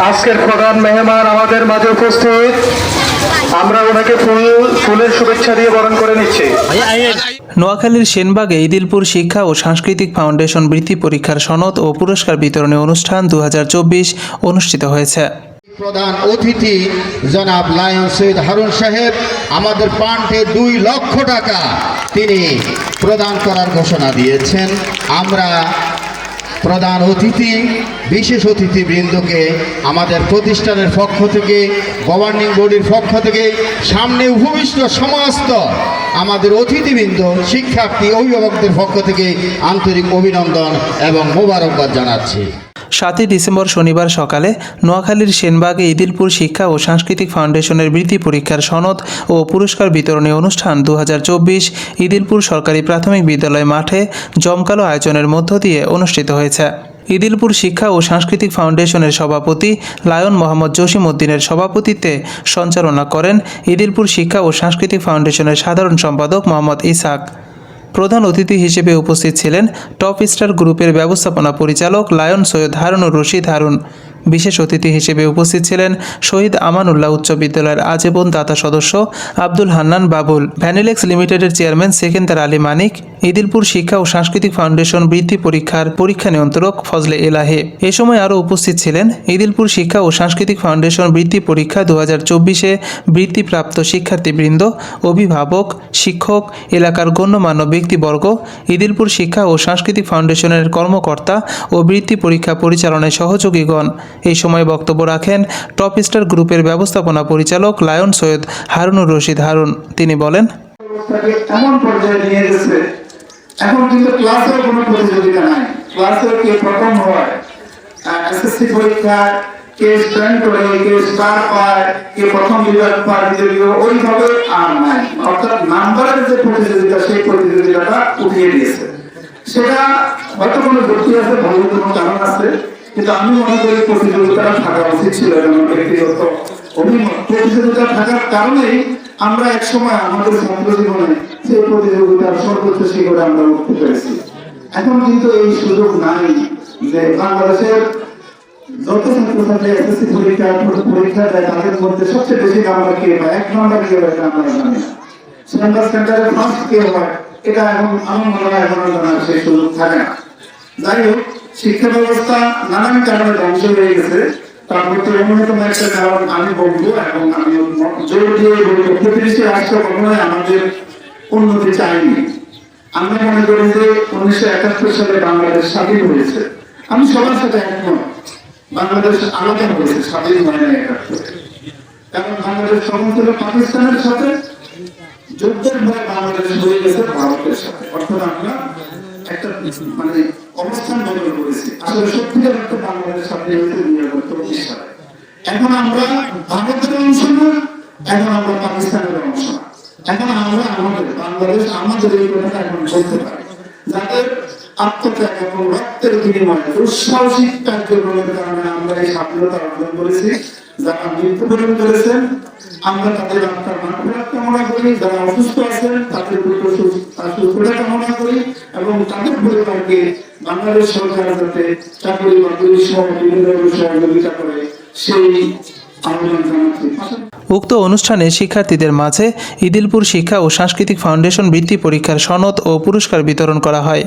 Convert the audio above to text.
আজকের প্রধান মেহমান আমাদের মাঝে উপস্থিত, আমরা ওনাকে ফুলের শুভেচ্ছা দিয়ে বরণ করে নিচ্ছি। নোয়াখালীর সেনবাগে ইদিলপুর শিক্ষা ও সাংস্কৃতিক ফাউন্ডেশন বৃত্তি পরীক্ষার সনদ ও পুরস্কার বিতরণী অনুষ্ঠান 2024 অনুষ্ঠিত হয়েছে। প্রধান অতিথি জনাব লায়ন সৈয়দ হারুন সাহেব আমাদের পান্ডে 2 লক্ষ টাকা তিনি প্রদান করার ঘোষণা দিয়েছেন। আমরা প্রধান অতিথি বিশেষ অতিথিবৃন্দকে আমাদের প্রতিষ্ঠানের পক্ষ থেকে, গভর্নিং বডির পক্ষ থেকে, সামনে উপবিষ্ট সমস্ত আমাদের অতিথিবৃন্দ, শিক্ষার্থী, অভিভাবকদের পক্ষ থেকে আন্তরিক অভিনন্দন এবং মোবারকবাদ জানাচ্ছি। 7 ডিসেম্বর শনিবার সকালে নোয়াখালীর সেনবাগে ইদিলপুর শিক্ষা ও সাংস্কৃতিক ফাউন্ডেশনের বৃত্তি পরীক্ষার সনদ ও পুরস্কার বিতরণী অনুষ্ঠান 2024 ইদিলপুর সরকারি প্রাথমিক বিদ্যালয় মাঠে জমকালো আয়োজনের মধ্য দিয়ে অনুষ্ঠিত হয়েছে। ইদিলপুর শিক্ষা ও সাংস্কৃতিক ফাউন্ডেশনের সভাপতি লায়ন মোহাম্মদ জসিম উদ্দিনের সভাপতিত্বে সঞ্চালনা করেন ইদিলপুর শিক্ষা ও সাংস্কৃতিক ফাউন্ডেশনের সাধারণ সম্পাদক মোহাম্মদ ইসাক। প্রধান অতিথি হিসেবে উপস্থিত ছিলেন টপ স্টার গ্রুপের ব্যবস্থাপনা পরিচালক লায়ন সৈয়দ হারুনুর রশিদ হারুন। বিশেষ অতিথি হিসেবে উপস্থিত ছিলেন শহীদ আমানুল্লাহ উচ্চ বিদ্যালয়ের আজীবন দাতা সদস্য আব্দুল হান্নান বাবুল, ভ্যানিলেক্স লিমিটেডের চেয়ারম্যান সেকেন্দার আলী মানিক, ইদিলপুর শিক্ষা ও সাংস্কৃতিক ফাউন্ডেশন বৃত্তি পরীক্ষার পরীক্ষা নিয়ন্ত্রক ফজলে এলাহে। এ সময় আরও উপস্থিত ছিলেন ইদিলপুর শিক্ষা ও সাংস্কৃতিক ফাউন্ডেশন বৃত্তি পরীক্ষা 2024-এ বৃত্তিপ্রাপ্ত শিক্ষার্থীবৃন্দ, অভিভাবক, শিক্ষক, এলাকার গণ্যমান্য ব্যক্তিবর্গ, ইদিলপুর শিক্ষা ও সাংস্কৃতিক ফাউন্ডেশনের কর্মকর্তা ও বৃত্তি পরীক্ষা পরিচালনায় সহযোগীগণ। এই সময় বক্তব্য রাখেন টপ স্টার গ্রুপের ব্যবস্থাপনা পরিচালক লায়ন সৈয়দ হারুনুর রশিদ হারুন। তিনি বলেন, এমন পর্যায়ে নিয়ে গেছে, এখন কিন্তু ক্লাসের কোনো প্রতিযোগিতা নাই। ক্লাসের কে প্রথম হয়, এসএসসি পরীক্ষা কে স্ট্যান্ড করে, কে স্টার পায়, কে প্রথম বিভাগ পায়, দ্বিতীয়, ওইভাবে আর নাই। অর্থাৎ নাম্বারের যে প্রতিযোগিতা, সেই প্রতিযোগিতাটা উঠিয়ে দিয়েছে। সেটা হয়তো কোনো যুক্তি আছে, ভালো কোনো কারণ আছে, কিন্তু আমি মনে করি প্রতিযোগিতাটা থাকা উচিত ছিল। যেমন ব্যক্তিগত অভিমত, প্রতিযোগিতা থাকার কারণেই আমরা এক সময় আমাদের ছাত্র জীবনে সেই প্রতিযোগিতার সর্বোচ্চ শিখরে আমরা উঠতে পেরেছি। এখন কিন্তু এই সুযোগ নাই যে বাংলাদেশের যত ছাত্রছাত্রী এসএসসি পরীক্ষা দেয় তাদের মধ্যে সবচেয়ে বেশি নাম্বার কে হয়, 1 নম্বর কে হয় আমরা জানি না। সেন্টারে ফার্স্ট কে হয়, এটা এখন আমার মনে হয় এখন জানার সেই সুযোগ থাকে না। যাই হোক, শিক্ষা ব্যবস্থা নানান কারণে ধ্বংস হয়ে গেছে। তার মধ্যে অন্যতম একটা কারণ আমি বলবো, এবং আমি জোর দিয়ে বলবো, 35 রাষ্ট্র কখনোই আমাদের উন্নতি চাইনি। আমরা মনে করি যে 1971 সালে বাংলাদেশ স্বাধীন হয়েছে। আমি সবার সাথে একমত, বাংলাদেশ আলাদা হয়েছে, স্বাধীন হয় না 71। কারণ বাংলাদেশ সমান ছিল পাকিস্তানের সাথে, যুদ্ধের ভয়ে বাংলাদেশ হয়ে গেছে ভারতের সাথে। অর্থাৎ আমরা একটা মানে অবস্থান বদল করেছি। আসলে সত্যিকার একটা বাংলাদেশ স্বাধীন হয়েছে 1925 সালে। এখন আমরা ভারতের অংশ না, এখন আমরা পাকিস্তানের অংশ না, এখন আমরা আমাদের বাংলাদেশ আমাদের এই কথাটা এখন বলতে পারি। যাদের আত্মত্যাগ এবং রক্তের বিনিময়ে দুঃসাহসিক কার্যক্রমের কারণে আমরা এই স্বাধীনতা অর্জন করেছি, যারা মৃত্যুবরণ করেছেন আমরা তাদের আত্মার মাগফিরাত কামনা করি, যারা অসুস্থ আছেন তাদের সুস্থতা কামনা করি, এবং তাদের পরিবারকে বাংলাদেশ সরকার যাতে চাকরি বাকরি সহ বিভিন্ন সহযোগিতা করে সেই আবেদন জানাচ্ছি। উক্ত অনুষ্ঠানে শিক্ষার্থীদের মাঝে ইদিলপুর শিক্ষা ও সাংস্কৃতিক ফাউন্ডেশন বৃত্তি পরীক্ষার সনদ ও পুরস্কার বিতরণ করা হয়।